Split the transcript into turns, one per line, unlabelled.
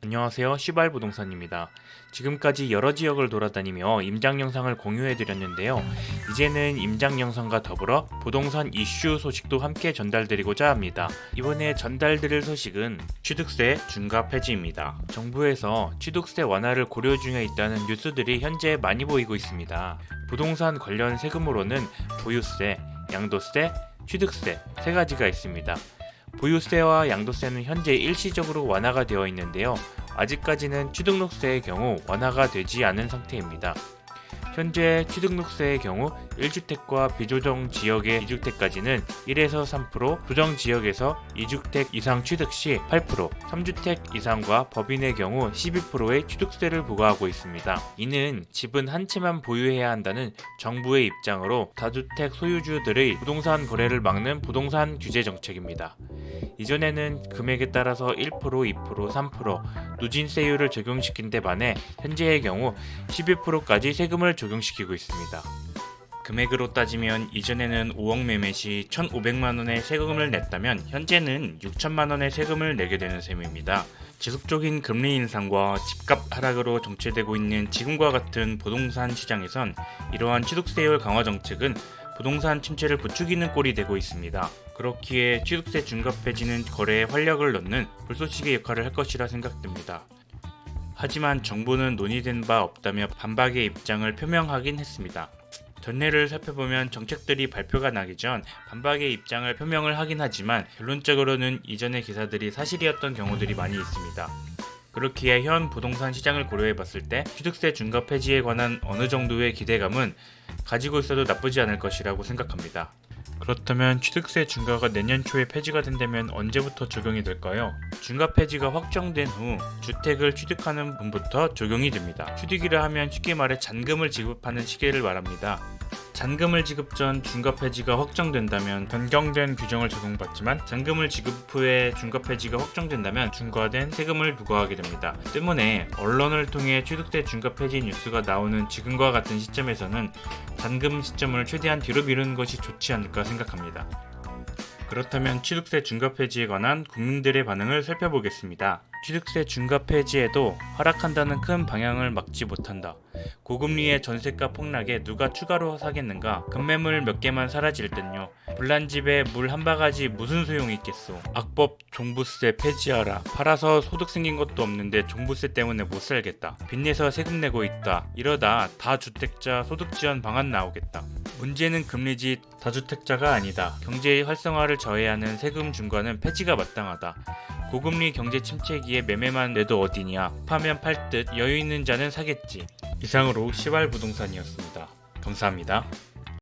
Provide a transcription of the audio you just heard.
안녕하세요. 시발부동산입니다. 지금까지 여러 지역을 돌아다니며 임장 영상을 공유해드렸는데요. 이제는 임장 영상과 더불어 부동산 이슈 소식도 함께 전달드리고자 합니다. 이번에 전달드릴 소식은 취득세 중과 폐지입니다. 정부에서 취득세 완화를 고려 중에 있다는 뉴스들이 현재 많이 보이고 있습니다. 부동산 관련 세금으로는 보유세, 양도세, 취득세 세 가지가 있습니다. 보유세와 양도세는 현재 일시적으로 완화가 되어 있는데요. 아직까지는 취득록세의 경우 완화가 되지 않은 상태입니다. 현재 취득록세의 경우 1주택과 비조정 지역의 2주택까지는 1에서 3%, 조정 지역에서 2주택 이상 취득 시 8%, 3주택 이상과 법인의 경우 12%의 취득세를 부과하고 있습니다. 이는 집은 한 채만 보유해야 한다는 정부의 입장으로 다주택 소유주들의 부동산 거래를 막는 부동산 규제 정책입니다. 이전에는 금액에 따라서 1%, 2%, 3% 누진세율을 적용시킨 데 반해 현재의 경우 12%까지 세금을 적용시키고 있습니다. 금액으로 따지면 이전에는 5억 매매 시 1,500만원의 세금을 냈다면 현재는 6천만원의 세금을 내게 되는 셈입니다. 지속적인 금리 인상과 집값 하락으로 정체되고 있는 지금과 같은 부동산 시장에선 이러한 취득세율 강화 정책은 부동산 침체를 부추기는 꼴이 되고 있습니다. 그렇기에 취득세 중과 폐지는 거래에 활력을 넣는 불쏘시개 역할을 할 것이라 생각됩니다. 하지만 정부는 논의된 바 없다며 반박의 입장을 표명하긴 했습니다. 전례를 살펴보면 정책들이 발표가 나기 전 반박의 입장을 표명을 하긴 하지만 결론적으로는 이전의 기사들이 사실이었던 경우들이 많이 있습니다. 그렇기에 현 부동산 시장을 고려해봤을 때 취득세 중과 폐지에 관한 어느 정도의 기대감은 가지고 있어도 나쁘지 않을 것이라고 생각합니다. 그렇다면 취득세 중과가 내년 초에 폐지가 된다면 언제부터 적용이 될까요? 중과 폐지가 확정된 후 주택을 취득하는 분부터 적용이 됩니다. 취득이라 하면 쉽게 말해 잔금을 지급하는 시기를 말합니다. 잔금을 지급 전 중과 폐지가 확정된다면 변경된 규정을 적용받지만 잔금을 지급 후에 중과 폐지가 확정된다면 중과된 세금을 부과하게 됩니다. 때문에 언론을 통해 취득세 중과 폐지 뉴스가 나오는 지금과 같은 시점에서는 잔금 시점을 최대한 뒤로 미루는 것이 좋지 않을까 생각합니다. 그렇다면 취득세 중과 폐지에 관한 국민들의 반응을 살펴보겠습니다. 취득세 중과 폐지에도 하락한다는 큰 방향을 막지 못한다. 고금리의 전세가 폭락에 누가 추가로 사겠는가? 급매물 몇 개만 사라질 땐요. 불난 집에 물 한 바가지 무슨 소용이 있겠소. 악법 종부세 폐지하라. 팔아서 소득 생긴 것도 없는데 종부세 때문에 못 살겠다. 빚내서 세금 내고 있다. 이러다 다주택자 소득지원 방안 나오겠다. 문제는 금리지 다주택자가 아니다. 경제의 활성화를 저해하는 세금 중과는 폐지가 마땅하다. 고금리 경제 침체기에 매매만 내도 어디냐. 파면 팔 듯 여유 있는 자는 사겠지. 이상으로 시발부동산이었습니다. 감사합니다.